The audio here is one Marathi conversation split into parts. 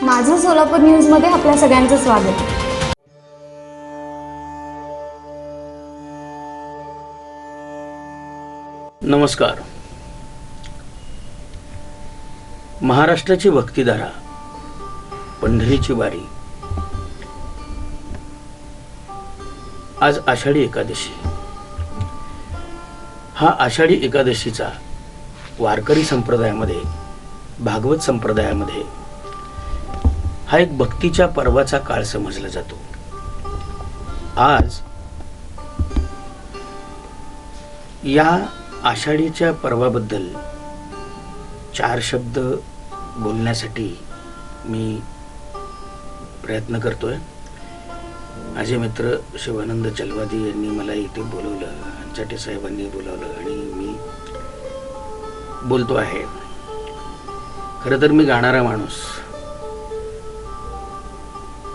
माझं सोलापूर न्यूज मध्ये आपल्या सगळ्यांचं स्वागत. नमस्कार. महाराष्ट्राची भक्तिधारा, पंढरीची वारी. आज आषाढी एकादशी. हा आषाढी एकादशीचा वारकरी संप्रदायामध्ये, भागवत संप्रदायामध्ये हा एक भक्तीच्या पर्वाचा काळ समजला जातो. आज या आषाढीच्या पर्वाबद्दल 4 शब्द बोलण्यासाठी मी प्रयत्न करतोय. माझे मित्र शिवानंद चलवादी यांनी मला इथे बोलवलं, अंचाटे साहेबांनी बोलवलं आणि मी बोलतो आहे. खरं तर मी गाणारा माणूस,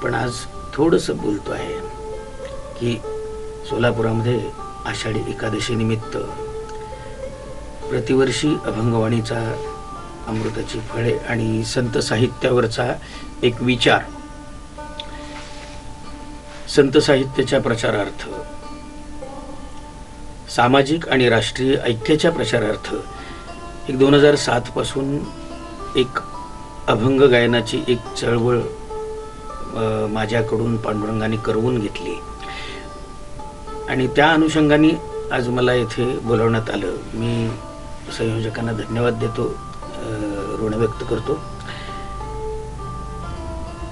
पण आज थोडंसं बोलतो आहे की सोलापुरामध्ये आषाढी एकादशी निमित्त प्रतिवर्षी अभंगवाणीचा अमृताची फळे आणि संत साहित्यावरचा एक विचार, संत साहित्याच्या प्रचारार्थ, सामाजिक आणि राष्ट्रीय ऐक्याच्या प्रचारार्थ एक 2007 पासून एक अभंग गायनाची एक चळवळ माझ्याकडून पांडुरंगाने करवून घेतली आणि त्या अनुषंगाने आज मला इथे बोलवण्यात आलं. मी संयोजकांना धन्यवाद देतो, ऋण व्यक्त करतो.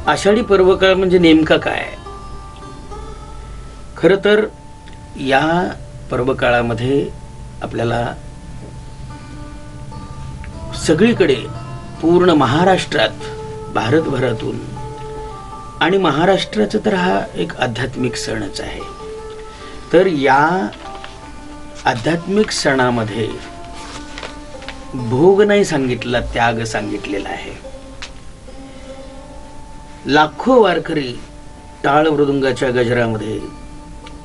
आषाढी पर्वकाळ म्हणजे नेमका काय? खरं तर या पर्वकाळामध्ये आपल्याला सगळीकडे, पूर्ण महाराष्ट्रात, भारतभरातून, आणि महाराष्ट्राचा तर हा एक आध्यात्मिक सणच आहे. तर या आध्यात्मिक सणामध्ये भोग नाही सांगितला, त्याग सांगितलेला आहे. लाखो वारकरी टाळ मृदुंगाच्या गजरामध्ये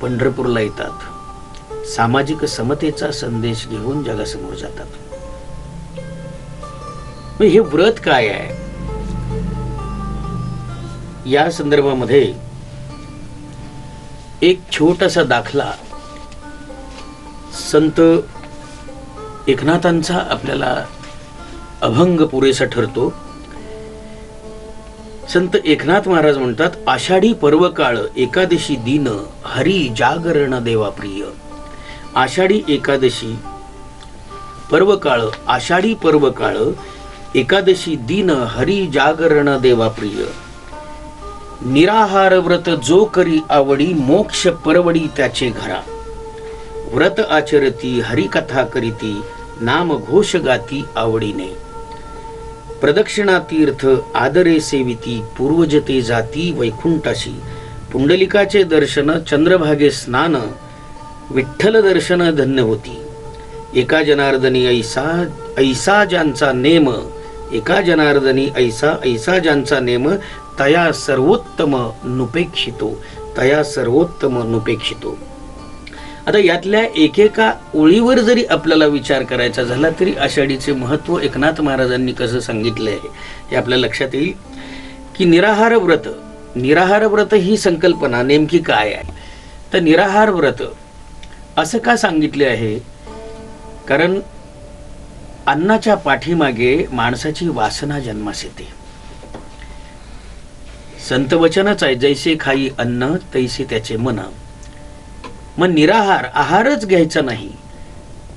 पंढरपूरला येतात, सामाजिक समतेचा संदेश घेऊन जगासमोर जातात. मग हे व्रत काय आहे? या संदर्भामध्ये एक छोटासा दाखला संत एकनाथांचा आपल्याला अभंग पुरेसा ठरतो. संत एकनाथ महाराज म्हणतात, आषाढी पर्वकाळ एकादशी दिन हरी जागरण देवा प्रिय. आषाढी एकादशी पर्वकाळ, आषाढी पर्वकाळ एकादशी दिन हरी जागरण देवा प्रिय. निराहार व्रत जो करी आवडी, मोक्ष परवडी त्याचे घरा. व्रत आचरती हरिकथा करीती, नाम घोष गाती आवडीने. प्रदक्षिणा तीर्थ आदरे सेविती, पूर्वजते जाती वैकुंठाशी. पुंडलिकाचे दर्शन चंद्रभागे स्नान, विठ्ठल दर्शन धन्य होती. एका जनार्दनी ऐसा ऐसा ज्यांचा नेम, एका जनार्दनी ऐसा ऐसा ज्यांचा नेम. तया सर्वोत्तम नुपेक्षितो, तया सर्वोत्तम नुपेक्षितो. आता यातल्या एकेका ओळीवर जरी आपल्याला विचार करायचा झाला तरी आषाढीचे महत्व एकनाथ महाराजांनी कसं सांगितलं आहे हे आपल्या लक्षात येईल. की निराहार व्रत, निराहार व्रत ही संकल्पना नेमकी काय आहे? तर निराहार व्रत असं का सांगितले आहे? कारण अन्नाच्या पाठीमागे माणसाची वासना जन्मास येते. संत वचनच आहे, जैसे खाई अन्न तैसे त्याचे मन. मग निराहार, आहारच घ्यायचा नाही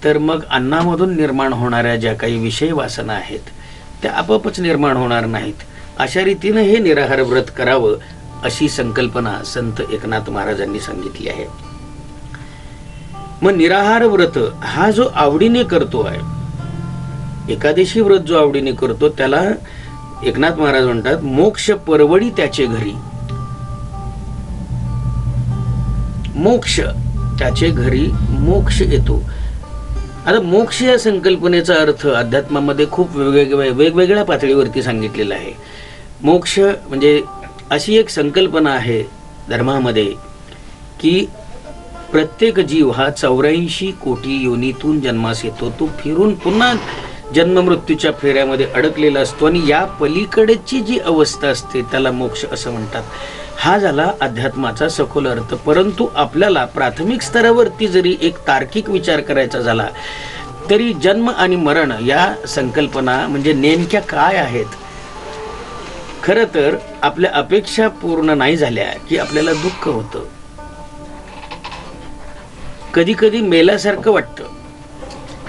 तर मग अन्नामधून निर्माण होणाऱ्या ज्या काही विषय वासना आहेत त्या आपोआपच निर्माण होणार नाहीत. अशा रीतीने हे निराहार व्रत करावं अशी संकल्पना संत एकनाथ महाराजांनी सांगितली आहे. मग निराहार व्रत हा जो आवडीने करतो आहे, एकादशी व्रत जो आवडीने करतो त्याला एकनाथ महाराज म्हणतात, मोक्ष परवडी त्याचे घरी. मोक्ष, त्याचे घरी मोक्ष येतो. आता मोक्ष या संकल्पनेचा अर्थ अध्यात्मामध्ये खूप वेगवेगळ्या पातळीवरती सांगितलेला आहे. मोक्ष म्हणजे अशी एक संकल्पना आहे धर्मामध्ये की प्रत्येक जीव हा 84 कोटी योनीतून जन्मास येतो. तो फिरून पुन्हा जन्म मृत्यूच्या फेऱ्यामध्ये अडकलेला असतो आणि या पलीकडची जी अवस्था असते त्याला मोक्ष असं म्हणतात. हा झाला अध्यात्माचा सखोल अर्थ. परंतु आपल्याला प्राथमिक स्तरावरती जरी एक तार्किक विचार करायचा झाला तरी जन्म आणि मरण या संकल्पना म्हणजे नेमक्या काय आहेत. खरं तर आपल्या अपेक्षा पूर्ण नाही झाल्या की आपल्याला दुःख होतं. कधी कधी मेल्यासारखं वाटतं.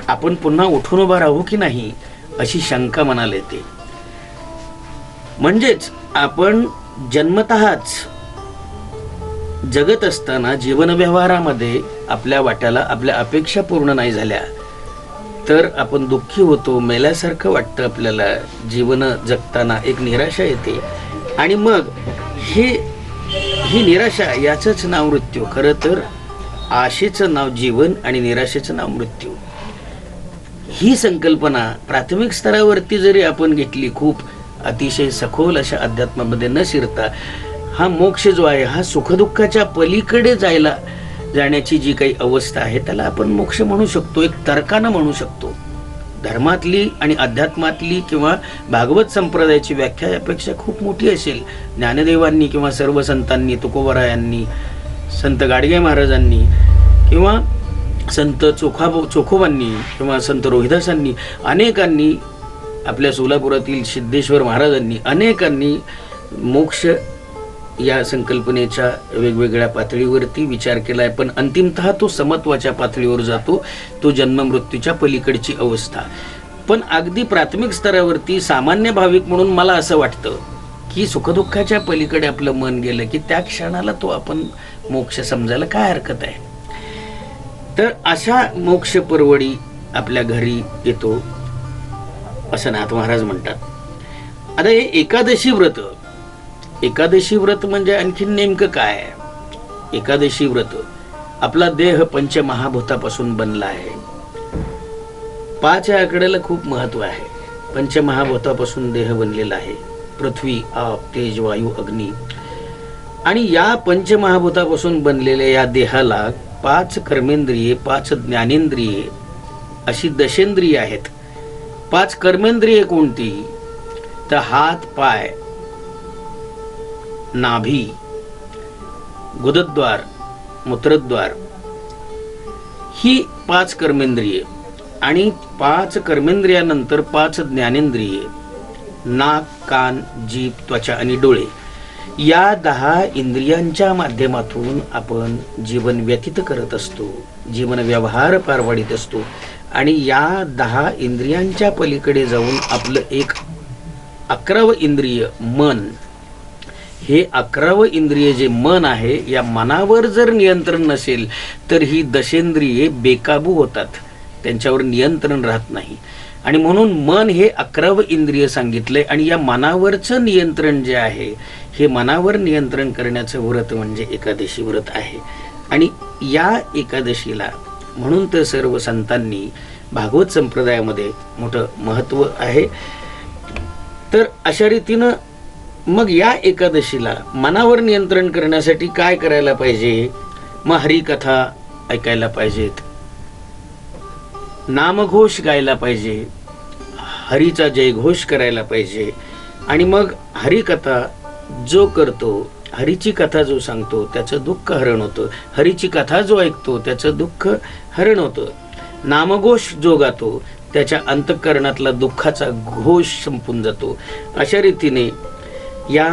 आपण पुन्हा उठून उभा राहू की नाही अशी शंका मनाला येते. म्हणजेच आपण जन्मतःच जगत असताना जीवन व्यवहारामध्ये आपल्या वाट्याला आपल्या अपेक्षा पूर्ण नाही झाल्या तर आपण दुःखी होतो, मेल्यासारखं वाटतं. आपल्याला जीवन जगताना एक निराशा येते आणि मग ही निराशा याचंच नाव मृत्यू. खरं तर आशेचं नाव जीवन आणि निराशेचं नाव मृत्यू. ही संकल्पना प्राथमिक स्तरावरती जरी आपण घेतली, खूप अतिशय सखोल अशा अध्यात्मामध्ये न शिरता, हा मोक्ष जो आहे हा सुखदुःखाच्या पलीकडे जाण्याची जी काही अवस्था आहे त्याला आपण मोक्ष म्हणू शकतो. एक तर्कानं म्हणू शकतो. धर्मातली आणि अध्यात्मातली किंवा भागवत संप्रदायाची व्याख्या यापेक्षा खूप मोठी असेल. ज्ञानदेवांनी किंवा सर्व संतांनी, तुकोबरायांनी, संत गाडगे महाराजांनी किंवा संत चोखोबांनी किंवा संत रोहिदासांनी, अनेकांनी, आपल्या सोलापुरातील सिद्धेश्वर महाराजांनी, अनेकांनी मोक्ष या संकल्पनेच्या वेगवेगळ्या पातळीवरती विचार केलाय. पण अंतिमतः तो समत्वाच्या पातळीवर जातो, तो जन्म मृत्यूच्या पलीकडची अवस्था. पण अगदी प्राथमिक स्तरावरती सामान्य भाविक म्हणून मला असं वाटतं की सुखदुःखाच्या पलीकडे आपलं मन गेलं की त्या क्षणाला तो आपण मोक्ष समजायला काय हरकत आहे. तर अशा मोक्ष परवडी आपल्या घरी येतो असं नाथ महाराज म्हणतात. आता हे एकादशी व्रत म्हणजे आणखीन नेमकं काय आहे. एकादशी व्रत, आपला देह पंचमहाभूतापासून बनला आहे. 5 या आकड्याला खूप महत्व आहे. पंचमहाभूतापासून देह बनलेला आहे. पृथ्वी, आप, तेज, वायू, अग्नी. आणि या पंचमहाभूतापासून बनलेल्या या देहाला 5 कर्मेंद्रिये, 5 ज्ञानेंद्रिये अशी दशेंद्रिये आहेत. 5 कर्मेंद्रिये कोणती तर हात, पाय, नाभी, गुदद्वार, मूत्रद्वार, ही 5 कर्मेंद्रिये. आणि 5 कर्मेंद्रियानंतर 5 ज्ञानेंद्रिये, नाक, कान, जीभ, त्वचा आणि डोळे. या 10 इंद्रियांच्या माध्यमातून आपण जीवन व्यतीत करत असतो, जीवन व्यवहार पार पाडित असतो. आणि या 10 इंद्रियांच्या पलीकडे जाऊन आपलं एक 11वं इंद्रिय मन, हे 11वं इंद्रिय जे मन आहे, या मनावर जर नियंत्रण नसेल तर ही दशेंद्रिये बेकाबू होतात, त्यांच्यावर नियंत्रण राहत नाही. आणि म्हणून मन हे 11वं इंद्रिय सांगितलंय. आणि या मनावरचं नियंत्रण जे आहे, हे मनावर नियंत्रण करण्याचं व्रत म्हणजे एकादशी व्रत आहे. आणि या एकादशीला म्हणून तर सर्व संतांनी भागवत संप्रदायामध्ये मोठं महत्व आहे. तर अशा रीतीनं मग या एकादशीला मनावर नियंत्रण करण्यासाठी काय करायला पाहिजे. मग हरिकथा ऐकायला पाहिजेत, नामघोष गायला पाहिजे, हरीचा जयघोष करायला पाहिजे. आणि मग हरिकथा जो करतो, हरीची कथा जो सांगतो त्याचं दुःख हरण होतं. हरीची कथा जो ऐकतो त्याचं दुःख हरण होतं. नामघोष जो गातो त्याच्या अंतःकरणातला दुःखाचा घोष संपून जातो. अशा रीतीने या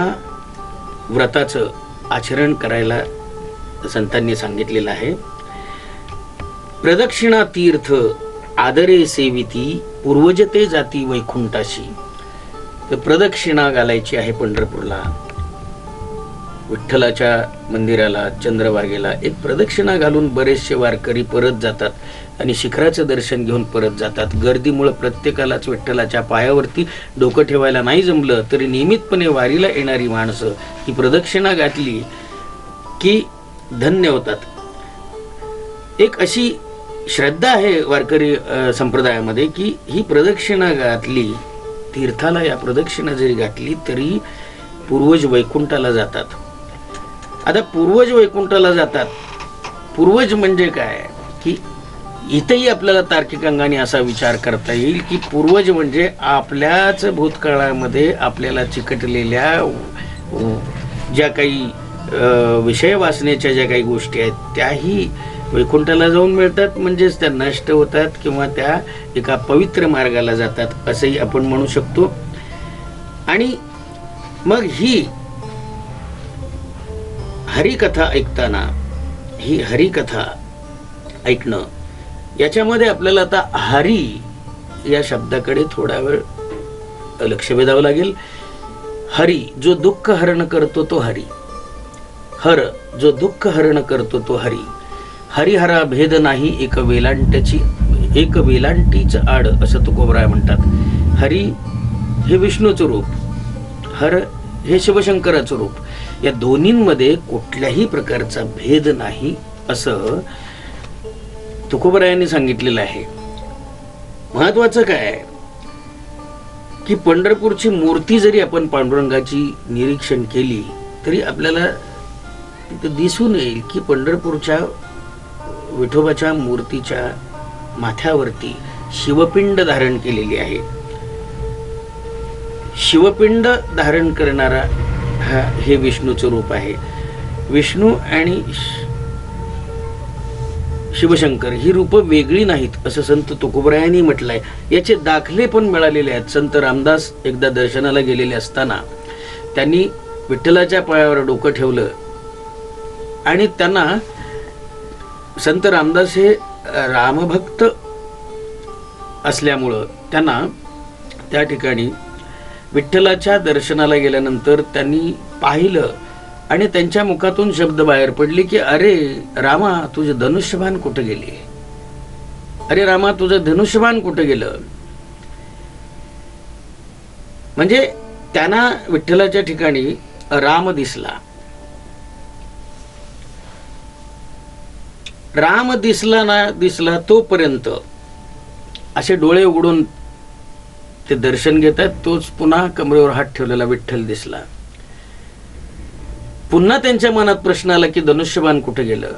व्रताचं आचरण करायला संतांनी सांगितलेलं आहे. प्रदक्षिणा तीर्थ आदरे सेविती, पूर्वजते जाती वैकुंठाशी. तर प्रदक्षिणा घालायची आहे पंढरपूरला, विठ्ठलाच्या मंदिराला, चंद्रभागेला. एक प्रदक्षिणा घालून बरेचसे वारकरी परत जातात आणि शिखराचं दर्शन घेऊन परत जातात. गर्दीमुळे प्रत्येकालाच विठ्ठलाच्या पायावरती डोकं ठेवायला नाही जमलं तरी नियमितपणे वारीला येणारी माणसं ही प्रदक्षिणा घातली की धन्य होतात. एक अशी श्रद्धा आहे वारकरी संप्रदायामध्ये की ही प्रदक्षिणा घातली तीर्थाला, या प्रदक्षिणा जरी घातली तरी पूर्वज वैकुंठाला जातात. आता पूर्वज वैकुंठाला जातात, पूर्वज म्हणजे काय की इथेही आपल्याला तार्किक अंगाने असा विचार करता येईल की पूर्वज म्हणजे आपल्याच भूतकाळामध्ये आपल्याला चिकटलेल्या ज्या काही विषय वासनेच्या ज्या काही गोष्टी आहेत त्याही वैकुंठाला जाऊन मिळतात, म्हणजेच त्या नष्ट होतात किंवा त्या एका पवित्र मार्गाला जातात असंही आपण म्हणू शकतो. आणि मग ही हरिकथा ऐकताना, ही हरिकथा ऐकणं, याच्यामध्ये आपल्याला आता हरी या शब्दाकडे थोडा वेळ लक्ष वेधावं लागेल. हरी जो दुःख हरण करतो तो हरी, हर जो दुःख हरण करतो तो हरी, हरिहरा भेद नाही एक वेलांटीच आड असं तुकोबराय म्हणतात. हरी हे विष्णूचं रूप, हर हे शिवशंकराचं रूप, या दोन्हींमध्ये कुठल्याही प्रकारचा भेद नाही असं तुकोबरायांनी सांगितलेलं आहे. महत्वाचं काय की पंढरपूरची मूर्ती जरी आपण पांडुरंगाची निरीक्षण केली तरी आपल्याला तिथं दिसून येईल की पंढरपूरच्या विठोबाच्या मूर्तीच्या माथ्यावरती शिवपिंड धारण केलेली आहे. शिवपिंड धारण करणारा हे विष्णूचं रूप आहे. विष्णू आणि शिवशंकर ही रूप वेगळी नाहीत असं संत तुकोबरायांनी म्हटलंय. याचे दाखले पण मिळालेले आहेत. संत रामदास एकदा दर्शनाला गेलेले असताना त्यांनी विठ्ठलाच्या पायावर डोकं ठेवलं आणि त्यांना संत रामदास हे रामभक्त असल्यामुळं त्यांना त्या ठिकाणी विठ्ठलाच्या दर्शनाला गेल्यानंतर त्यांनी पाहिलं आणि त्यांच्या मुखातून शब्द बाहेर पडले की अरे रामा तुझं धनुष्यबाण कुठं गेले, अरे रामा तुझं धनुष्यबाण कुठं गेलं. म्हणजे त्यांना विठ्ठलाच्या ठिकाणी राम दिसला. राम दिसला ना दिसला तोपर्यंत असे डोळे उघडून ते दर्शन घेतात. तोच पुन्हा कमरेवर हात ठेवलेला विठ्ठल दिसला. पुन्हा त्यांच्या मनात प्रश्न आला की धनुष्यबाण कुठे गेलं.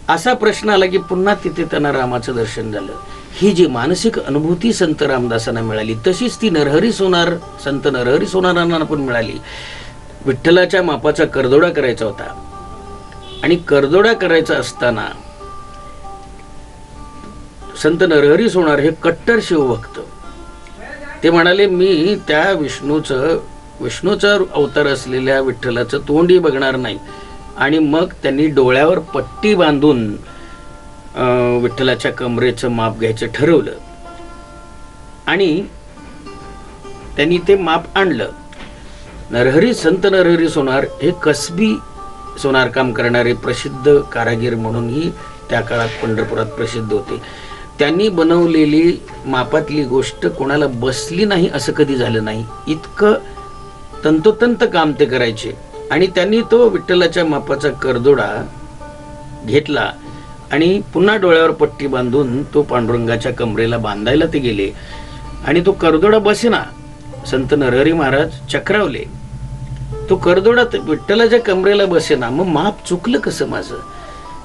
असा प्रश्न आला की पुन्हा तिथे त्यांना रामाचं दर्शन झालं. ही जी मानसिक अनुभूती संत रामदासांना मिळाली तशीच ती संत नरहरी सोनारांना पण मिळाली. विठ्ठलाच्या मापाचा करदोडा करायचा होता आणि करदोडा करायचा असताना संत नरहरी सोनार हे कट्टर शिवभक्त, ते म्हणाले मी त्या विष्णूचा अवतार असलेल्या विठ्ठलाचं तोंडही बघणार नाही. आणि मग त्यांनी डोळ्यावर पट्टी बांधून विठ्ठलाच्या कमरेचं माप घ्यायचं ठरवलं आणि त्यांनी ते माप आणलं. संत नरहरी सोनार हे कसबी सोनारकाम करणारे प्रसिद्ध कारागीर म्हणूनही त्या काळात पंढरपुरात प्रसिद्ध होते. त्यांनी बनवलेली मापातली गोष्ट कोणाला बसली नाही असं कधी झालं नाही. इतकं तंतोतंत काम ते करायचे. आणि त्यांनी तो विठ्ठलाच्या मापाचा करदोडा घेतला आणि पुन्हा डोळ्यावर पट्टी बांधून तो पांडुरंगाच्या कमरेला बांधायला ते गेले आणि तो करदोडा बसेना. संत नरहरी महाराज चक्रावले. तो करदोडा विठ्ठलाच्या कमरेला बसेना. मग माप चुकलं कसं माझं.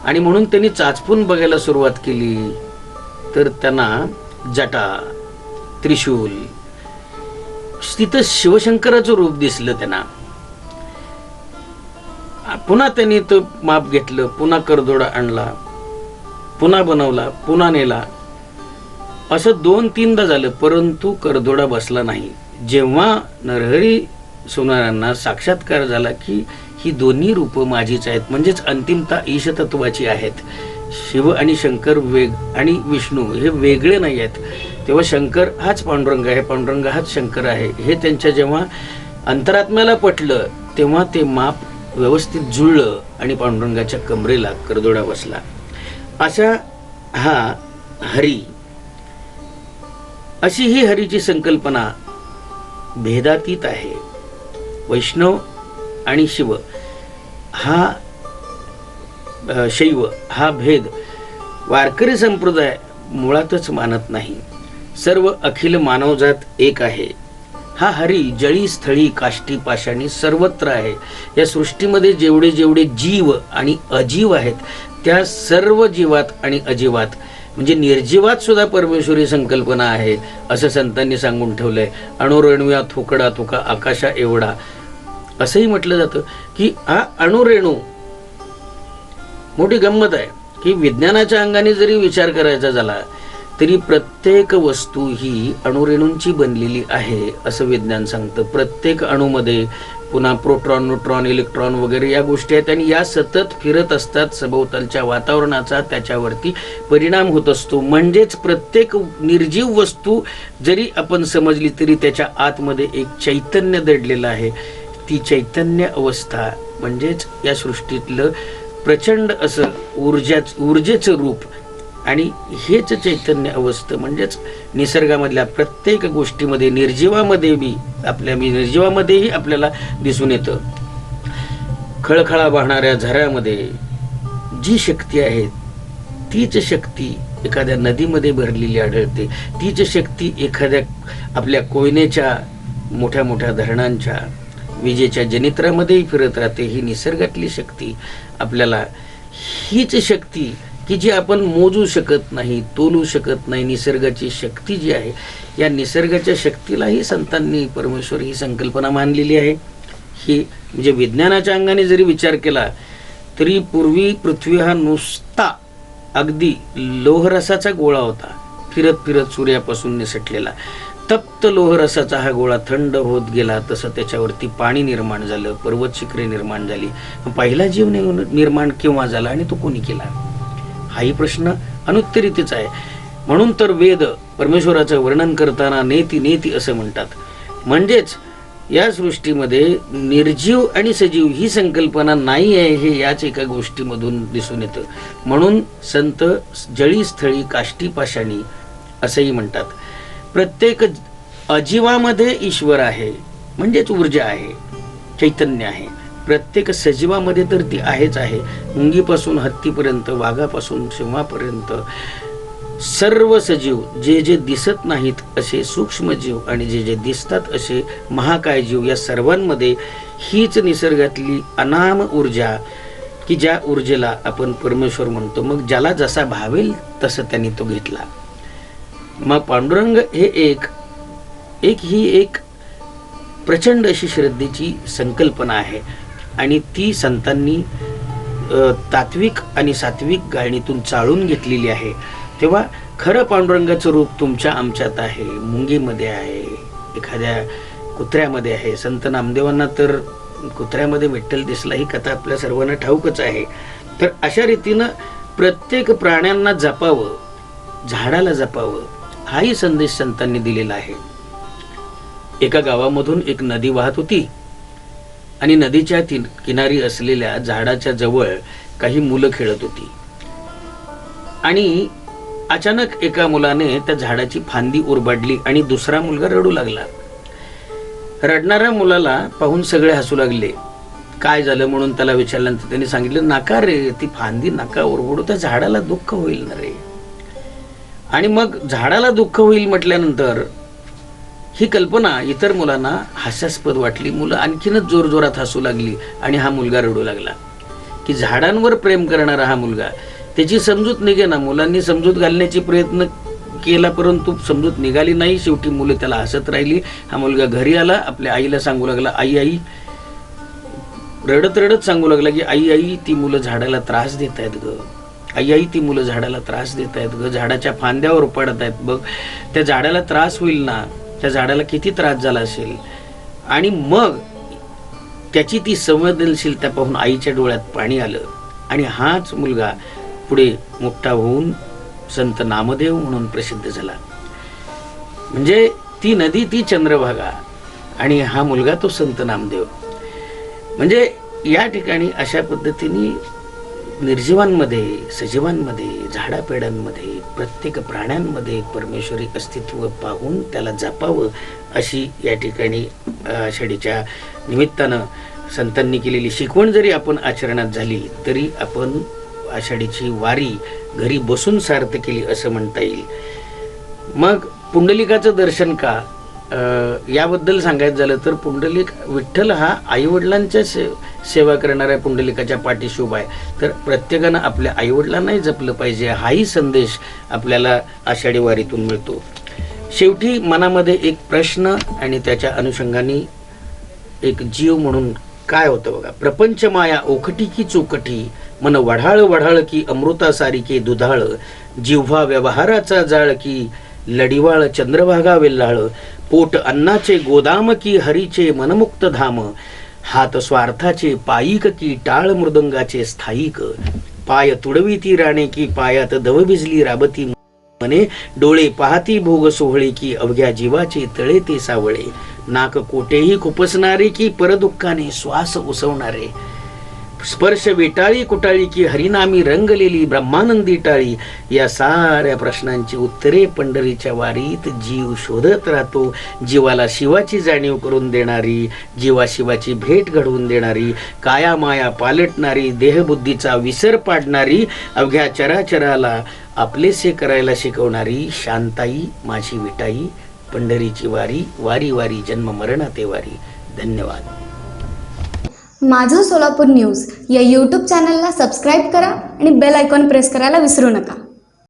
आणि म्हणून त्यांनी चाचपून बघायला सुरुवात केली तर त्यांना जटा, त्रिशूल, तिथं शिवशंकराचं रूप दिसलं त्यांना. पुन्हा त्यांनी तो माप घेतलं, पुन्हा करदोडा आणला, पुन्हा बनवला, पुन्हा नेला. असं 2-3दा झालं परंतु करदोडा बसला नाही. जेव्हा नरहरी सोनारांना साक्षात्कार झाला की ही दोन्ही रूप माझीच आहेत, म्हणजेच अंतिमता ईशतत्वाची आहेत. शिव आणि शंकर आणि विष्णू हे वेगळे नाही आहेत. तेव्हा शंकर हाच पांडुरंग आहे, पांडुरंग हाच शंकर आहे हे त्यांच्या जेव्हा अंतरात्म्याला पटलं तेव्हा ते माप व्यवस्थित जुळलं आणि पांडुरंगाच्या कमरेला करदोडा बसला. अशा हा हरी, अशी ही हरीची संकल्पना भेदातीत आहे. वैष्णव आणि शिव हा शैव हा भेद वारकरी संप्रदाय मुळातच मानत नाही. सर्व अखिल मानवजात एक आहे हा हरी जळी स्थळी काष्टी पाषाणी सर्वत्र आहे. या सृष्टीमध्ये जेवढे जेवढे जीव आणि अजीव आहेत त्या सर्व जीवात आणि अजीवात म्हणजे निर्जीवात सुद्धा परमेश्वरी संकल्पना आहे असं संतांनी सांगून ठेवलंय. अणुरेणूया थोकडा तुका आकाशा एवढा असंही म्हटलं जातं की हा अणुरेणू मोठी गंमत आहे की विज्ञानाच्या अंगाने जरी विचार करायचा झाला तरी प्रत्येक वस्तू ही अणुरेणूंची बनलेली आहे असं विज्ञान सांगतं. प्रत्येक अणूमध्ये पुन्हा प्रोटॉन न्यूट्रॉन इलेक्ट्रॉन वगैरे या गोष्टी आहेत आणि या सतत फिरत असतात. सभोवतालच्या वातावरणाचा त्याच्यावरती परिणाम होत असतो. म्हणजेच प्रत्येक निर्जीव वस्तू जरी आपण समजली तरी त्याच्या आतमध्ये एक चैतन्य दडलेलं आहे. ती चैतन्य अवस्था म्हणजेच या सृष्टीतलं प्रचंड असं ऊर्जेचं रूप आणि हेच चैतन्य अवस्था म्हणजेच निसर्गामधल्या प्रत्येक गोष्टीमध्ये निर्जीवामध्येही आपल्याला दिसून येतं. खळखळा वाहणाऱ्या झऱ्यामध्ये जी शक्ती आहे तीच शक्ती एखाद्या नदीमध्ये भरलेली आढळते. तीच शक्ती एखाद्या आपल्या कोयनेच्या मोठ्या मोठ्या धरणांच्या विजेच्या जनित्रामध्येही फिरत राहते. ही निसर्गातली शक्ती आपल्याला हीच शक्ती की जी आपण मोजू शकत नाही तोलू शकत नाही. निसर्गाची शक्ती जी आहे या निसर्गाच्या शक्तीलाही संतांनी परमेश्वर ही संकल्पना मानलेली आहे. ही म्हणजे विज्ञानाच्या अंगाने जरी विचार केला तरी पूर्वी पृथ्वी हा नुसता अगदी लोहरसाचा गोळा होता. फिरत फिरत सूर्यापासून निसटलेला तप्त लोहरसाचा हा गोळा थंड होत गेला तसं त्याच्यावरती पाणी निर्माण झालं, पर्वत शिखरे निर्माण झाली. पहिला जीव निर्माण केव्हा झाला आणि तो कोणी केला हाही प्रश्न अनुत्तरितच आहे. म्हणून तर वेद परमेश्वराचं वर्णन करताना नेती नेती असं म्हणतात. म्हणजेच या सृष्टीमध्ये निर्जीव आणि सजीव ही संकल्पना नाही आहे हे याच एका गोष्टीमधून दिसून येतं. म्हणून संत जळी स्थळी काष्टी पाषाणी असंही म्हणतात. प्रत्येक अजीवामध्ये ईश्वर आहे म्हणजेच ऊर्जा आहे, चैतन्य आहे. प्रत्येक सजीवामध्ये तर ती आहेच आहे. मुंगीपासून हत्तीपर्यंत, वाघापासून सिंहापर्यंत सर्व सजीव जे जे दिसत नाहीत असे सूक्ष्म जीव आणि जे जे दिसतात असे महाकाय जीव या सर्वांमध्ये हीच निसर्गातली अनाम ऊर्जा की ज्या ऊर्जेला आपण परमेश्वर म्हणतो. मग ज्याला जसा भावेल तसं त्यांनी तो घेतला. मग पांडुरंग हे एक प्रचंड अशी श्रद्धेची संकल्पना आहे आणि ती संतांनी तात्विक आणि सात्विक गायणीतून चाळून घेतलेली आहे. तेव्हा खरं पांडुरंगाचं रूप तुमच्या आमच्यात आहे, मुंगीमध्ये आहे, एखाद्या कुत्र्यामध्ये आहे. संत नामदेवांना तर कुत्र्यामध्ये विठ्ठल दिसला ही कथा आपल्या सर्वांना ठाऊकच आहे. तर अशा रीतीनं प्रत्येक प्राण्यांना जपावं, झाडाला जपावं हाही संदेश संतांनी दिलेला आहे. एका गावामधून एक नदी वाहत होती आणि नदीच्या किनारी असलेल्या झाडाच्या जवळ काही मुलं खेळत होती आणि अचानक एका मुलाने त्या झाडाची फांदी उरबाडली आणि दुसरा मुलगा रडू लागला. रडणाऱ्या मुलाला पाहून सगळे हसू लागले. काय झालं म्हणून त्याला विचारल्यानंतर त्यांनी सांगितलं, नका रे, ती फांदी नका उरबडू, त्या झाडाला दुःख होईल ना रे. आणि मग झाडाला दुःख होईल म्हटल्यानंतर ही कल्पना इतर मुलांना हास्यास्पद वाटली. मुलं आणखीनच जोरजोरात हसू लागली आणि हा मुलगा रडू लागला की झाडांवर प्रेम करणारा हा मुलगा, त्याची समजूत निघेना. मुलांनी समजूत घालण्याची प्रयत्न केला परंतु समजूत निघाली नाही. शेवटी मुलं त्याला हसत राहिली. हा मुलगा घरी आला, आपल्या आईला सांगू लागला, आई रडत रडत सांगू लागला की आई ती मुलं झाडाला त्रास देत आहेत ग, आई ती मुलं झाडाला त्रास देत आहेत ग, झाडाच्या फांद्यावर पडत आहेत बघ, त्या झाडाला त्रास होईल ना, त्या झाडाला किती त्रास झाला असेल. आणि मग त्याची ती संवेदनशीलता पाहून आईच्या डोळ्यात पाणी आलं आणि हाच मुलगा पुढे मोठा होऊन संत नामदेव म्हणून प्रसिद्ध झाला. म्हणजे ती नदी ती चंद्रभागा आणि हा मुलगा तो संत नामदेव. म्हणजे या ठिकाणी अशा पद्धतीने निर्जीवांमध्ये, सजीवांमध्ये, झाडापेडांमध्ये, प्रत्येक प्राण्यांमध्ये परमेश्वरी अस्तित्व पाहून त्याला जपावं अशी या ठिकाणी आषाढीच्या निमित्तानं संतांनी केलेली शिकवण जरी आपण आचरणात झाली तरी आपण आषाढीची वारी घरी बसून सार्थ केली असं म्हणता येईल. मग पुंडलिकाचं दर्शन का, याबद्दल सांगायचं झालं तर पुंडलिक विठ्ठल हा आईवडिलांच्या सेवा करणाऱ्या पुंडलिकाच्या पाठीशी उभा आहे. तर प्रत्येकानं आपल्या आईवडिलांनाही जपलं पाहिजे, हाही संदेश आपल्याला आषाढी वारीतून मिळतो. शेवटी मनामध्ये एक प्रश्न आणि त्याच्या अनुषंगाने एक जीव म्हणून काय होतं बघा. प्रपंच माया ओखटी की चोकटी, मन वढाळ वढाळ की अमृतासारी की दुधाळ, जिव्हा व्यवहाराचा जाळ की लढिवाळ चंद्रभागा वेल्हाळ, पोट अन्नाचे गोदाम की हरीचे मनमुक्त धाम, हात स्वार्थाचे पायिक की टाळ मृदंगाचे स्थायिक, पाय तुडवी ती राणे की पायात दव भिजली राबती मने, डोळे पाहती भोग सोहळे की अवघ्या जीवाचे तळे ते सावळे, नाक कोठेही खुपसणारे की परदुःखाने श्वास उसवणारे, स्पर्श वेटाळी कुटाळी की हरिनामी रंगलेली ब्रह्मानंदी टाळी. या साऱ्या प्रश्नांची उत्तरे पंढरीच्या वारीत जीव शोधत राहतो. जीवाला शिवाची जाणीव करून देणारी, जीवा शिवाची भेट घडवून देणारी, काया माया पालटणारी, देहबुद्धीचा विसर पाडणारी, अवघ्या चराचराला आपलेसे करायला शिकवणारी शांताई माझी विटाई. पंढरीची वारी, वारी वारी जन्म मरण ते वारी. धन्यवाद. माझं सोलापूर न्यूज या यूट्यूब चॅनलला सबस्क्राईब करा आणि बेल आयकॉन प्रेस करायला विसरू नका.